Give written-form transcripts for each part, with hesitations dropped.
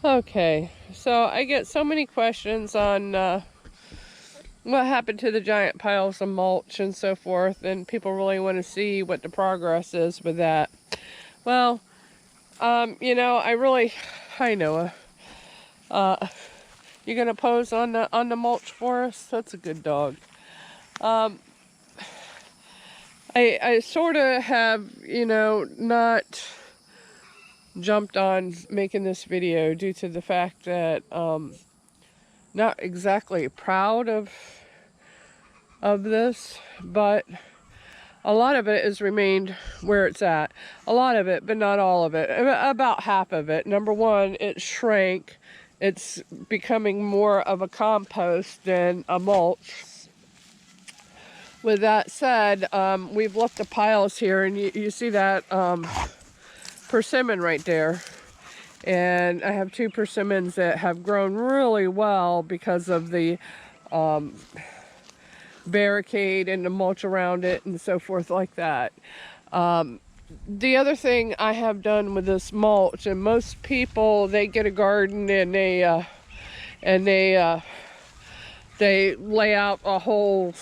Okay, so I get so many questions on what happened to the giant piles of mulch and so forth, and people really want to see what the progress is with that. Well, hi Noah. Uh, you gonna pose on the mulch for us? That's a good dog. Um, I sort of have, not jumped on making this video due to the fact that not exactly proud of this, but a lot of it has remained where it's at. A lot of it, but not all of it. About half of it. Number one, it shrank. It's becoming more of a compost than a mulch. With that said, we've left the piles here, and you see that persimmon right there. And I have 2 persimmons that have grown really well because of the barricade and the mulch around it and so forth like that. The other thing I have done with this mulch, and most people, they get a garden and they lay out a whole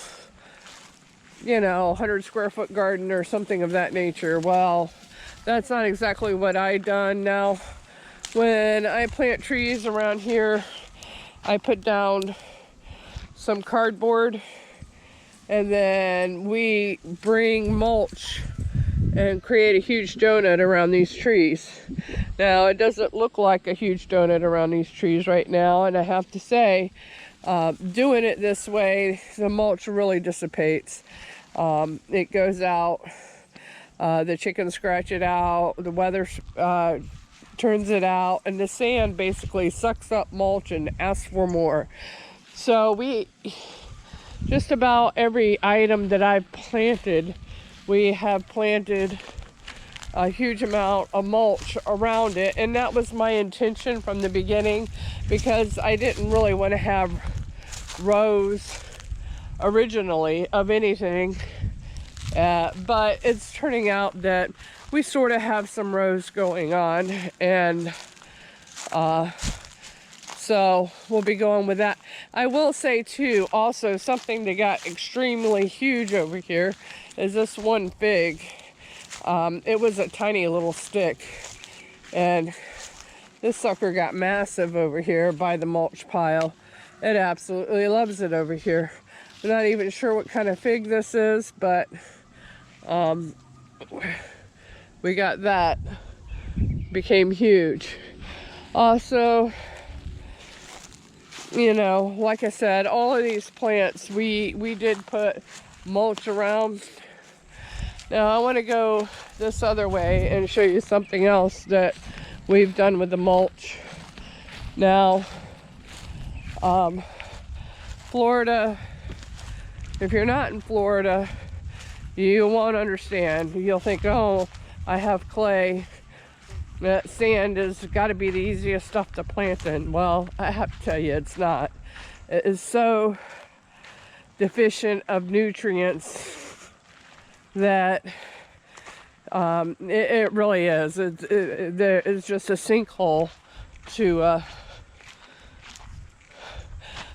100 square foot garden or something of that nature. Well, that's not exactly what I done. Now, when I plant trees around here, I put down some cardboard, and then we bring mulch and create a huge donut around these trees. Now, it doesn't look like a huge donut around these trees right now, and I have to say, doing it this way, the mulch really dissipates. It goes out, the chickens scratch it out, the weather turns it out, and the sand basically sucks up mulch and asks for more. So just about every item that I've planted, we have planted a huge amount of mulch around it, and that was my intention from the beginning, because I didn't really want to have rows originally of anything, but it's turning out that we sort of have some rows going on, and so we'll be going with that. I will say too, also something that got extremely huge over here is this one fig. It was a tiny little stick, and this sucker got massive over here by the mulch pile. It absolutely loves it over here. I'm not even sure what kind of fig this is, but we got that. Became huge. Also, like I said, all of these plants, we did put mulch around. Now I want to go this other way and show you something else that we've done with the mulch. Now, Florida, if you're not in Florida, you won't understand. You'll think, oh, I have clay. That sand has got to be the easiest stuff to plant in. Well, I have to tell you, it's not. It is so deficient of nutrients that it really is. There is just a sinkhole to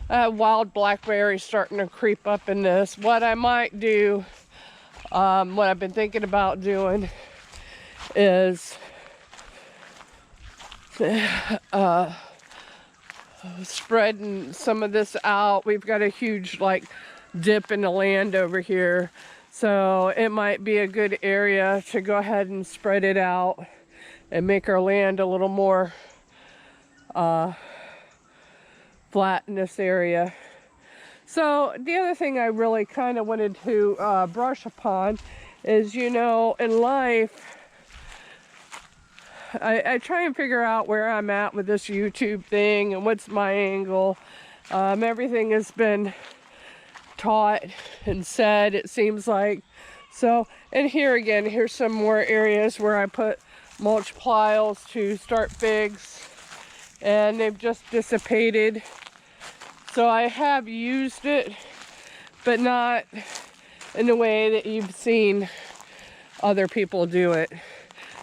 wild blackberries starting to creep up in this. What I might do, what I've been thinking about doing is spreading some of this out. We've got a huge dip in the land over here, so it might be a good area to go ahead and spread it out and make our land a little more flat in this area. So the other thing I really kind of wanted to brush upon is, in life, I try and figure out where I'm at with this YouTube thing and what's my angle. Everything has been taught and said, it seems like. So, and here again, here's some more areas where I put mulch piles to start figs, and they've just dissipated. So I have used it, but not in the way that you've seen other people do it.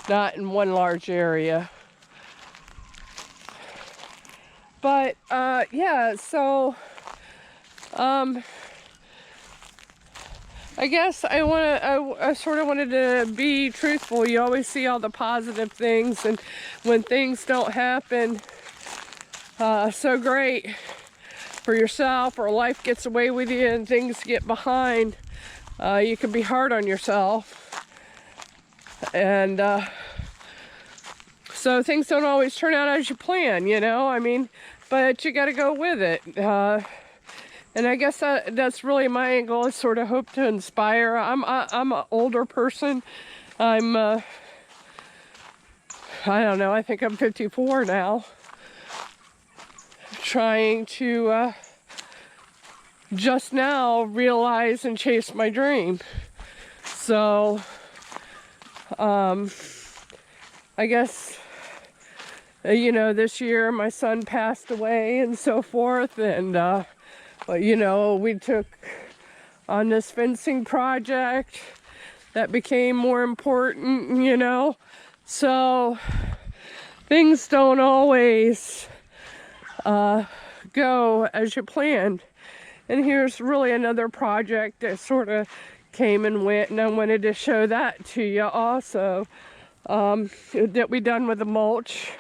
Not in one large area. But yeah, so I guess I sort of wanted to be truthful. You always see all the positive things, and when things don't happen so great for yourself, or life gets away with you and things get behind, you can be hard on yourself. And so things don't always turn out as you plan, you know, I mean, but you got to go with it. And I guess that's really my angle, is sort of hope to inspire. I'm an older person. I don't know, I think I'm 54 now. Trying to just now realize and chase my dream. So, I guess, you know, this year my son passed away and so forth, and but you know, we took on this fencing project that became more important, you know. So things don't always go as you planned. And here's really another project that sort of came and went, and I wanted to show that to you also, that we done with the mulch.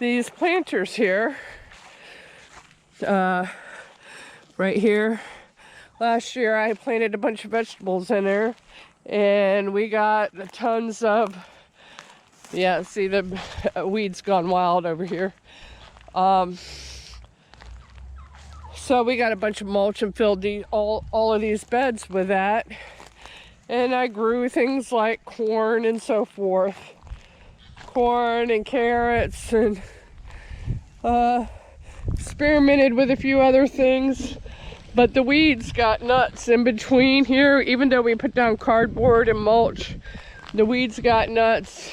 These planters here, right here, last year I planted a bunch of vegetables in there, and we got tons of, yeah, see the weeds gone wild over here. So we got a bunch of mulch and filled all of these beds with that. And I grew things like corn and so forth. Corn and carrots, and experimented with a few other things. But the weeds got nuts in between here. Even though we put down cardboard and mulch, the weeds got nuts.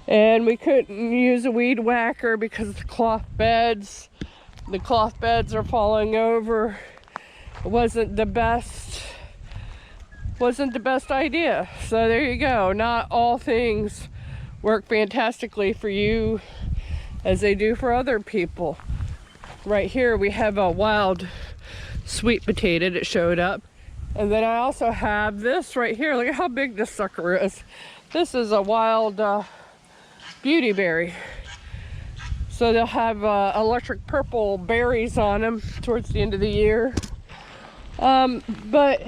And we couldn't use a weed whacker because the cloth beds are falling over. It wasn't the best idea. So there you go. Not all things work fantastically for you as they do for other people. Right here we have a wild sweet potato that showed up. And then I also have this right here. Look at how big this sucker is. This is a wild beauty berry. So they'll have electric purple berries on them towards the end of the year. But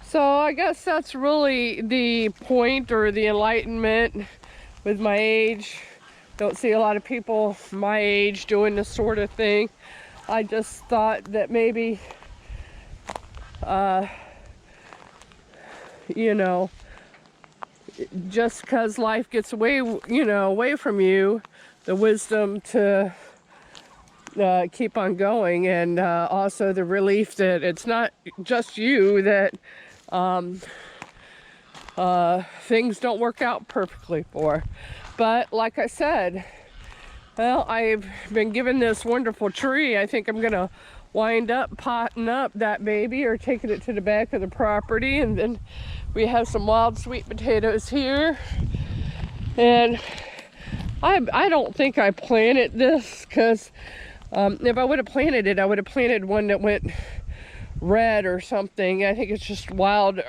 so I guess that's really the point, or the enlightenment with my age. Don't see a lot of people my age doing this sort of thing. I just thought that maybe, you know, just because life gets away, you know, away from you, the wisdom to keep on going, and also the relief that it's not just you that things don't work out perfectly for. But like I said, well, I've been given this wonderful tree. I think I'm gonna wind up potting up that baby, or taking it to the back of the property. And then we have some wild sweet potatoes here. And I don't think I planted this, because if I would have planted it, I would have planted one that went red or something. I think it's just wild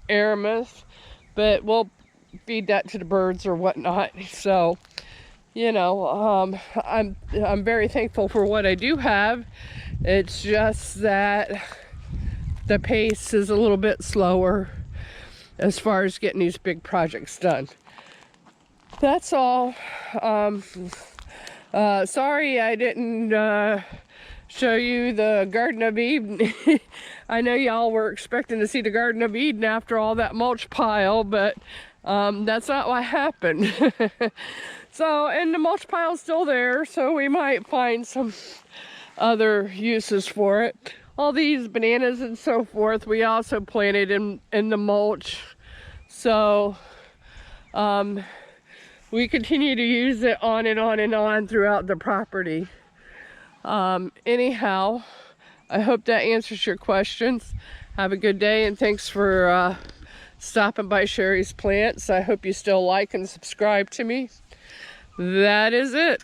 aramis, but we'll feed that to the birds or whatnot. So, you know, I'm very thankful for what I do have. It's just that the pace is a little bit slower as far as getting these big projects done. That's all. Sorry I didn't show you the Garden of Eden. I know y'all were expecting to see the Garden of Eden after all that mulch pile, but that's not what happened. So, and the mulch pile's still there, so we might find some other uses for it. All these bananas and so forth, we also planted in the mulch. So, we continue to use it on and on and on throughout the property. Anyhow, I hope that answers your questions. Have a good day, and thanks for stopping by Sherry's Plants. I hope you still like and subscribe to me. that is it.